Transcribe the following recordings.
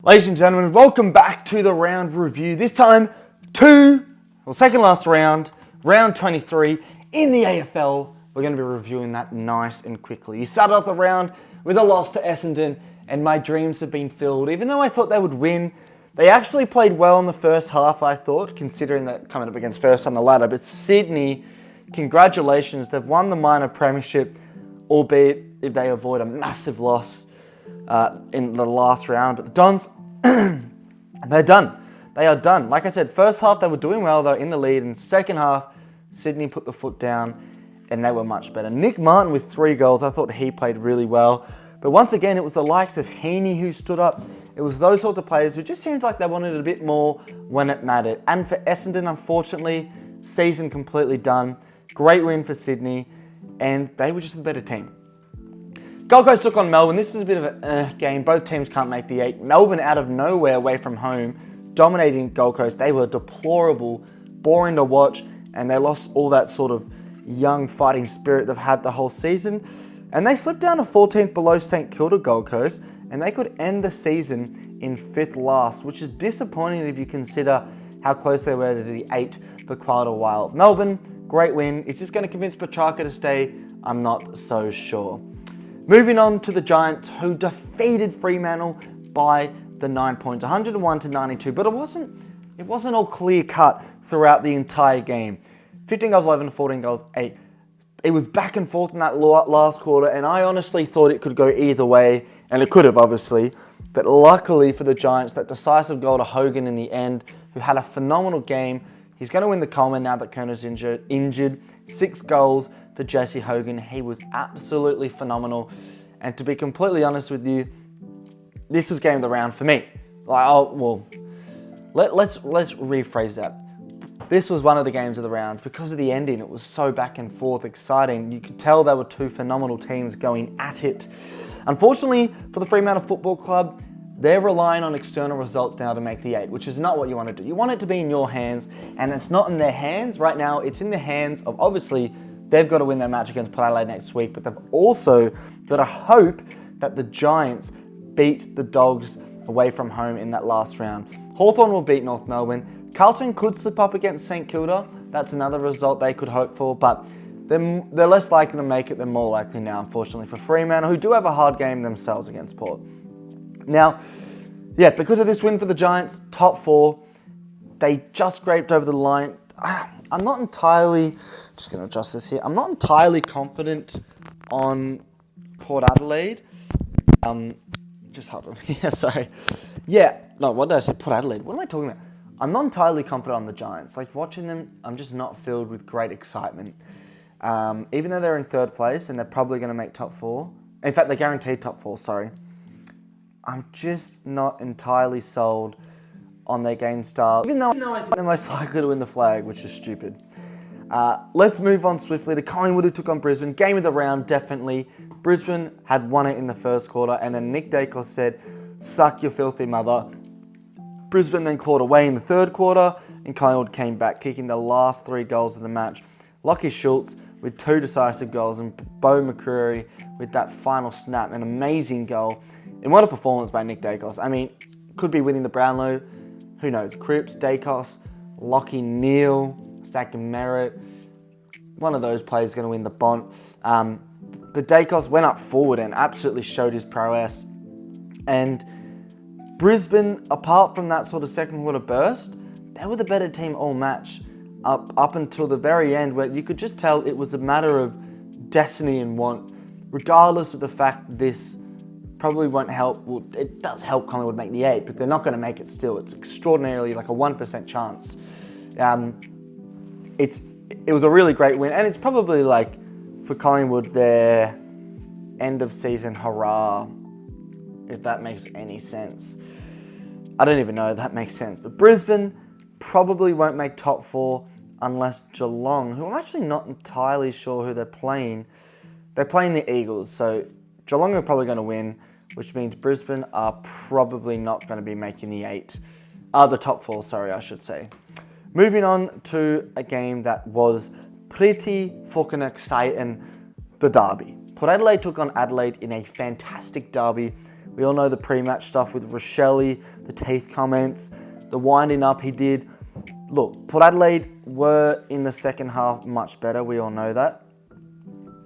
Ladies and gentlemen, welcome back to the round review. This time, second last round, round 23 in the AFL. We're going to be reviewing that nice and quickly. You started off the round with a loss to Essendon, and my dreams have been filled. Even though I thought they would win, they actually played well in the first half, I thought, considering that coming up against first on the ladder. But Sydney, congratulations, they've won the minor premiership, albeit if they avoid a massive loss in the last round. But the Dons, they're done. They are done. Like I said, first half they were doing well, they were in the lead, and second half, Sydney put the foot down and they were much better. Nick Martin with 3 goals, I thought he played really well. But once again, it was the likes of Heaney who stood up. It was those sorts of players who just seemed like they wanted it a bit more when it mattered. And for Essendon, unfortunately, season completely done. Great win for Sydney, and they were just the better team. Gold Coast took on Melbourne. This is a bit of a game. Both teams can't make the 8. Melbourne out of nowhere away from home, dominating Gold Coast. They were deplorable, boring to watch, and they lost all that sort of young fighting spirit they've had the whole season. And they slipped down to 14th below St Kilda Gold Coast, and they could end the season in 5th last, which is disappointing if you consider how close they were to the 8 for quite a while. Melbourne, great win. Is this going to convince Petrarca to stay? I'm not so sure. Moving on to the Giants, who defeated Fremantle by the 9 points, 101 to 92. But it wasn't all clear cut throughout the entire game. 15 goals 11, 14 goals 8. It was back and forth in that last quarter, and I honestly thought it could go either way, and it could have obviously. But luckily for the Giants, that decisive goal to Hogan in the end, who had a phenomenal game. He's going to win the Coleman now that Kerner's injured. 6 goals for Jesse Hogan. He was absolutely phenomenal. And to be completely honest with you, this is game of the round for me. Let's rephrase that. This was one of the games of the rounds because of the ending. It was so back and forth, exciting. You could tell there were 2 phenomenal teams going at it. Unfortunately for the Fremantle Football Club, they're relying on external results now to make the 8, which is not what you want to do. You want it to be in your hands, and it's not in their hands. Right now, it's in the hands of, obviously, they've got to win their match against Port Adelaide next week, but they've also got to hope that the Giants beat the Dogs away from home in that last round. Hawthorn will beat North Melbourne. Carlton could slip up against St Kilda. That's another result they could hope for, but they're less likely to make it than more likely now, unfortunately, for Fremantle, who do have a hard game themselves against Port. Now, yeah, because of this win for the Giants, top 4, they just scraped over the line. I'm not entirely, just going to adjust this here. I'm not entirely confident on Port Adelaide. Just hold on. Yeah, sorry. Yeah, no, what did I say? Port Adelaide. What am I talking about? I'm not entirely confident on the Giants. Like, watching them, I'm just not filled with great excitement. Even though they're in 3rd place and they're probably going to make top 4. In fact, they're guaranteed top 4, sorry. I'm just not entirely sold on their game style, even though I think they're most likely to win the flag, which is stupid. Let's move on swiftly to Collingwood, who took on Brisbane. Game of the round, definitely. Brisbane had won it in the first quarter, and then Nick Dacos said, "Suck your filthy mother." Brisbane then clawed away in the 3rd quarter, and Collingwood came back, kicking the last 3 goals of the match. Lachie Schultz with 2 decisive goals, and Bo McCreary with that final snap, an amazing goal. And what a performance by Nick Dacos. I mean, could be winning the Brownlow. Who knows? Cripps, Dacos, Lachie Neale, Zach Merritt. One of those players is going to win the Bont. But Dacos went up forward and absolutely showed his prowess. And Brisbane, apart from that sort of second quarter burst, they were the better team all match up until the very end, where you could just tell it was a matter of destiny and want, regardless of the fact this probably won't help. Well, it does help Collingwood make the 8, but they're not going to make it still. It's extraordinarily like a 1% chance. It was a really great win, and it's probably like for Collingwood their end of season hurrah, if that makes any sense. I don't even know if that makes sense, but Brisbane probably won't make top 4 unless Geelong, who I'm actually not entirely sure who they're playing. They're playing the Eagles, so Geelong are probably going to win, which means Brisbane are probably not going to be making the top 4, sorry, I should say. Moving on to a game that was pretty fucking exciting, the derby. Port Adelaide took on Adelaide in a fantastic derby We all know the pre-match stuff with Rochelle, the teeth comments, the winding up he did. Look, Port Adelaide were in the second half much better. We all know that.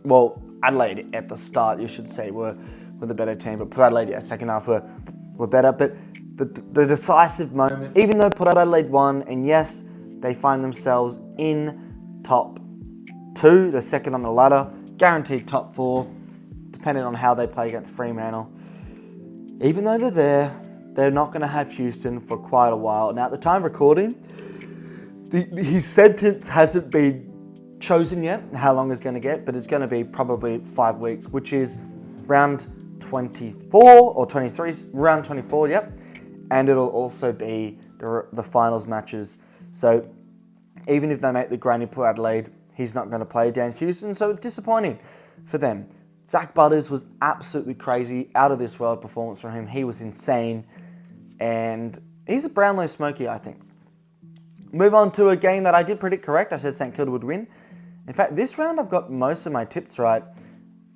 Well, Adelaide at the start, you should say, were the better team. But Port Adelaide, yeah, second half were better. But the decisive moment, even though Port Adelaide won, and yes, they find themselves in top 2, the second on the ladder, guaranteed top 4, depending on how they play against Fremantle. Even though they're there, they're not going to have Houston for quite a while. Now, at the time of recording, his sentence hasn't been chosen yet, how long it's going to get, but it's going to be probably 5 weeks, which is round 24 or 23, round 24, yep. And it'll also be the finals matches. So even if they make the grand in Port Adelaide, he's not going to play Dan Houston, so it's disappointing for them. Zach Butters was absolutely crazy, out of this world performance from him. He was insane, and he's a Brownlow Smoky, I think. Move on to a game that I did predict correct. I said St Kilda would win. In fact, this round I've got most of my tips right.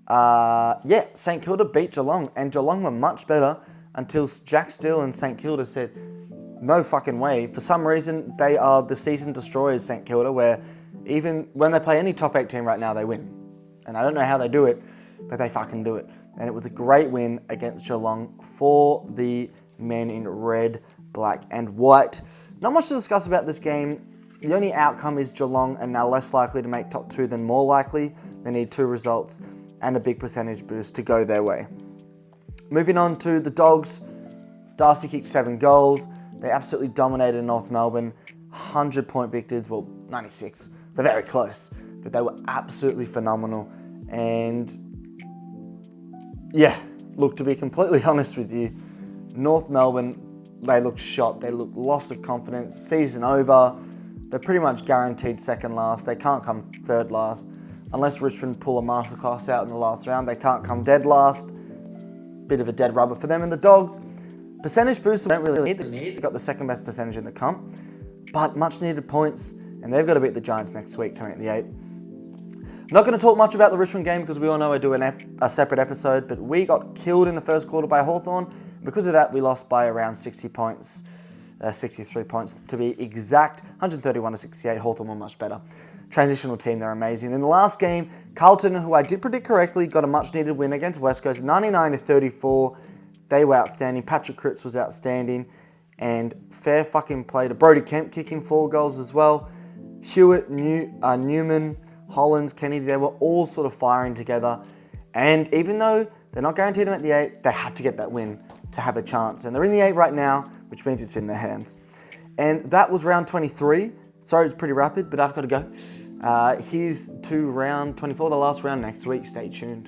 Yeah, St Kilda beat Geelong, and Geelong were much better until Jack Steele and St Kilda said, no fucking way. For some reason, they are the season destroyers, St Kilda, where even when they play any top 8 team right now, they win. And I don't know how they do it, but they fucking do it. And it was a great win against Geelong for the men in red, black and white. Not much to discuss about this game. The only outcome is Geelong are now less likely to make top 2 than more likely. They need 2 results and a big percentage boost to go their way. Moving on to the Dogs. Darcy kicked 7 goals. They absolutely dominated North Melbourne. 100-point victors, well, 96. So very close. But they were absolutely phenomenal. And yeah, look, to be completely honest with you, North Melbourne, they looked shot. They looked lost of confidence. Season over. They're pretty much guaranteed second last. They can't come third last. Unless Richmond pull a masterclass out in the last round, they can't come dead last. Bit of a dead rubber for them. And the Dogs, percentage boost, they don't really need. They've got the second best percentage in the comp. But much needed points. And they've got to beat the Giants next week to make the 8. I'm not going to talk much about the Richmond game because we all know I do a separate episode. But we got killed in the first quarter by Hawthorn. Because of that, we lost by around 60 points. 63 points to be exact. 131 to 68. Hawthorn were much better. Transitional team, they're amazing. In the last game, Carlton, who I did predict correctly, got a much needed win against West Coast, 99 to 34. They were outstanding. Patrick Cripps was outstanding. And fair fucking play to Brody Kemp kicking 4 goals as well. Hewitt, Newman, Hollins, Kennedy, they were all sort of firing together. And even though they're not guaranteed to make the 8, they had to get that win to have a chance. And they're in the 8 right now, which means it's in their hands. And that was round 23. Sorry, it's pretty rapid, but I've got to go. Here's to round 24, the last round next week. Stay tuned.